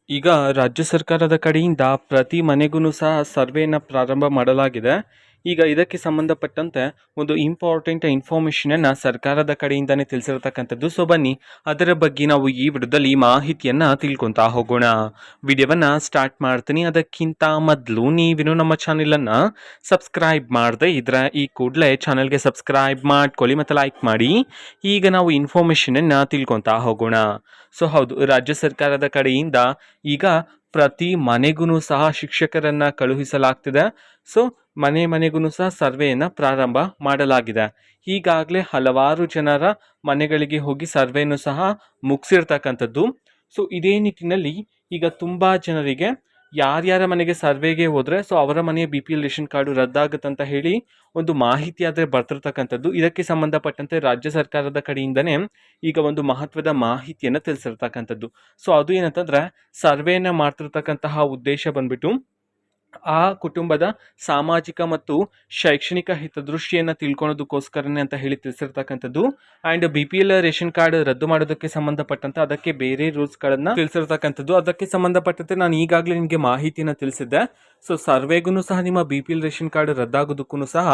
ಈಗ ರಾಜ್ಯ ಸರ್ಕಾರದ ಕಡೆಯಿಂದ ಪ್ರತಿ ಮನೆಗೂ ಸಹ ಸರ್ವೆನ ಪ್ರಾರಂಭ ಮಾಡಲಾಗಿದೆ. ಈಗ ಇದಕ್ಕೆ ಸಂಬಂಧಪಟ್ಟಂತೆ ಒಂದು ಇಂಪಾರ್ಟೆಂಟ್ ಇನ್ಫಾರ್ಮೇಷನನ್ನು ಸರ್ಕಾರದ ಕಡೆಯಿಂದನೇ ತಿಳಿಸಿರ್ತಕ್ಕಂಥದ್ದು. ಸೊ ಬನ್ನಿ ಅದರ ಬಗ್ಗೆ ನಾವು ಈ ವಿಡಿಯೋದಲ್ಲಿ ಮಾಹಿತಿಯನ್ನು ತಿಳ್ಕೊತಾ ಹೋಗೋಣ. ವಿಡಿಯೋವನ್ನು ಸ್ಟಾರ್ಟ್ ಮಾಡ್ತೀನಿ. ಅದಕ್ಕಿಂತ ಮೊದಲು ನೀವಿನ್ನು ನಮ್ಮ ಚಾನೆಲನ್ನು ಸಬ್ಸ್ಕ್ರೈಬ್ ಮಾಡದೆ ಇದ್ರೆ ಈ ಕೂಡಲೇ ಚಾನಲ್ಗೆ ಸಬ್ಸ್ಕ್ರೈಬ್ ಮಾಡ್ಕೊಳ್ಳಿ ಮತ್ತು ಲೈಕ್ ಮಾಡಿ. ಈಗ ನಾವು ಇನ್ಫಾರ್ಮೇಷನನ್ನು ತಿಳ್ಕೊತಾ ಹೋಗೋಣ. ಸೊ ಹೌದು, ರಾಜ್ಯ ಸರ್ಕಾರದ ಕಡೆಯಿಂದ ಈಗ ಪ್ರತಿ ಮನೆಗೂ ಸಹ ಶಿಕ್ಷಕರನ್ನು ಕಳುಹಿಸಲಾಗ್ತಿದೆ. ಸೊ ಮನೆಗೂ ಸಹ ಸರ್ವೆಯನ್ನು ಪ್ರಾರಂಭ ಮಾಡಲಾಗಿದೆ. ಈಗಾಗಲೇ ಹಲವಾರು ಜನರ ಮನೆಗಳಿಗೆ ಹೋಗಿ ಸರ್ವೆಯನ್ನು ಸಹ ಮುಗಿಸಿರ್ತಕ್ಕಂಥದ್ದು. ಸೊ ಇದೇ ನಿಟ್ಟಿನಲ್ಲಿ ಈಗ ತುಂಬ ಜನರಿಗೆ ಯಾರ್ಯಾರ ಮನೆಗೆ ಸರ್ವೆಗೆ ಹೋದರೆ ಸೊ ಅವರ ಮನೆಯ BPL ರೇಷನ್ ಕಾರ್ಡು ರದ್ದಾಗುತ್ತಂತ ಹೇಳಿ ಒಂದು ಮಾಹಿತಿ ಆದರೆ ಬರ್ತಿರ್ತಕ್ಕಂಥದ್ದು. ಇದಕ್ಕೆ ಸಂಬಂಧಪಟ್ಟಂತೆ ರಾಜ್ಯ ಸರ್ಕಾರದ ಕಡೆಯಿಂದನೇ ಈಗ ಒಂದು ಮಹತ್ವದ ಮಾಹಿತಿಯನ್ನು ತಿಳಿಸಿರ್ತಕ್ಕಂಥದ್ದು. ಸೊ ಅದು ಏನಂತಂದರೆ, ಸರ್ವೆಯನ್ನು ಮಾಡ್ತಿರ್ತಕ್ಕಂತಹ ಉದ್ದೇಶ ಬಂದ್ಬಿಟ್ಟು ಆ ಕುಟುಂಬದ ಸಾಮಾಜಿಕ ಮತ್ತು ಶೈಕ್ಷಣಿಕ ಹಿತದೃಷ್ಟಿಯನ್ನು ತಿಳ್ಕೊಳೋದಕ್ಕೋಸ್ಕರನೇ ಅಂತ ಹೇಳಿ ತಿಳಿಸಿರ್ತಕ್ಕಂಥದ್ದು. ಆ್ಯಂಡ್ BPL ರೇಷನ್ ಕಾರ್ಡ್ ರದ್ದು ಮಾಡೋದಕ್ಕೆ ಸಂಬಂಧಪಟ್ಟಂತೆ ಅದಕ್ಕೆ ಬೇರೆ ರೂಲ್ಸ್ಗಳನ್ನು ತಿಳಿಸಿರ್ತಕ್ಕಂಥದ್ದು. ಅದಕ್ಕೆ ಸಂಬಂಧಪಟ್ಟಂತೆ ನಾನು ಈಗಾಗಲೇ ನಿಮಗೆ ಮಾಹಿತಿಯನ್ನು ತಿಳಿಸಿದ್ದೆ. ಸೊ ಸರ್ವೆಗೂ ಸಹ ನಿಮ್ಮ BPL ರೇಷನ್ ಕಾರ್ಡ್ ರದ್ದಾಗೋದಕ್ಕೂ ಸಹ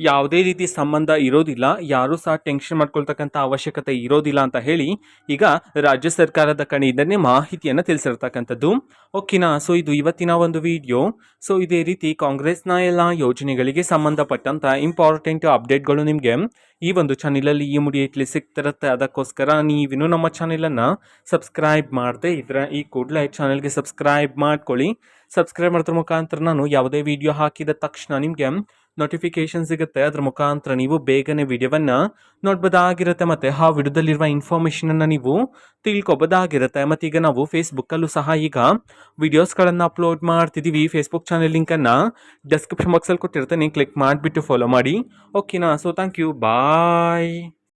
ಯಾವುದೇ ರೀತಿ ಸಂಬಂಧ ಇರೋದಿಲ್ಲ, ಯಾರೂ ಸಹ ಟೆನ್ಷನ್ ಮಾಡ್ಕೊಳ್ತಕ್ಕಂಥ ಅವಶ್ಯಕತೆ ಇರೋದಿಲ್ಲ ಅಂತ ಹೇಳಿ ಈಗ ರಾಜ್ಯ ಸರ್ಕಾರದ ಕಡೆಯಿಂದನೇ ಮಾಹಿತಿಯನ್ನು ತಿಳಿಸಿರ್ತಕ್ಕಂಥದ್ದು. ಓಕೆನಾ. ಸೊ ಇದು ಇವತ್ತಿನ ಒಂದು ವಿಡಿಯೋ. ಸೊ ಇದೇ ರೀತಿ ಕಾಂಗ್ರೆಸ್ನ ಎಲ್ಲ ಯೋಜನೆಗಳಿಗೆ ಸಂಬಂಧಪಟ್ಟಂಥ ಇಂಪಾರ್ಟೆಂಟ್ ಅಪ್ಡೇಟ್ಗಳು ನಿಮಗೆ ಈ ಒಂದು ಚಾನಲಲ್ಲಿ ಇಮಿಡಿಯೇಟ್ಲಿ ಸಿಗ್ತಿರುತ್ತೆ. ಅದಕ್ಕೋಸ್ಕರ ನೀವಿನ್ನೂ ನಮ್ಮ ಚಾನಲನ್ನು ಸಬ್ಸ್ಕ್ರೈಬ್ ಮಾಡದೆ ಇದ್ರೆ ಈ ಕೂಡಲೇ ಚಾನಲ್ಗೆ ಸಬ್ಸ್ಕ್ರೈಬ್ ಮಾಡ್ಕೊಳ್ಳಿ. ಸಬ್ಸ್ಕ್ರೈಬ್ ಮಾಡೋದ್ರ ಮುಖಾಂತರ ನಾನು ಯಾವುದೇ ವಿಡಿಯೋ ಹಾಕಿದ ತಕ್ಷಣ ನಿಮಗೆ ನೋಟಿಫಿಕೇಶನ್ ಸಿಗುತ್ತೆ. ಅದರ ಮುಖಾಂತರ ನೀವು ಬೇಗನೆ ವಿಡಿಯೋವನ್ನು ನೋಡ್ಬೋದಾಗಿರುತ್ತೆ ಮತ್ತು ಆ ವಿಡಿಯೋದಲ್ಲಿರುವ ಇನ್ಫಾರ್ಮೇಷನನ್ನು ನೀವು ತಿಳ್ಕೊಬೋದಾಗಿರುತ್ತೆ. ಮತ್ತು ಈಗ ನಾವು ಫೇಸ್ಬುಕ್ಕಲ್ಲೂ ಸಹ ಈಗ ವಿಡಿಯೋಸ್ಗಳನ್ನು ಅಪ್ಲೋಡ್ ಮಾಡ್ತಿದ್ದೀವಿ. ಫೇಸ್ಬುಕ್ ಚಾನಲ್ ಲಿಂಕನ್ನು ಡಿಸ್ಕ್ರಿಪ್ಷನ್ ಬಾಕ್ಸಲ್ಲಿ ಕೊಟ್ಟಿರ್ತೇನೆ, ಕ್ಲಿಕ್ ಮಾಡಿಬಿಟ್ಟು ಫಾಲೋ ಮಾಡಿ. ಓಕೆನಾ. So thank you, bye.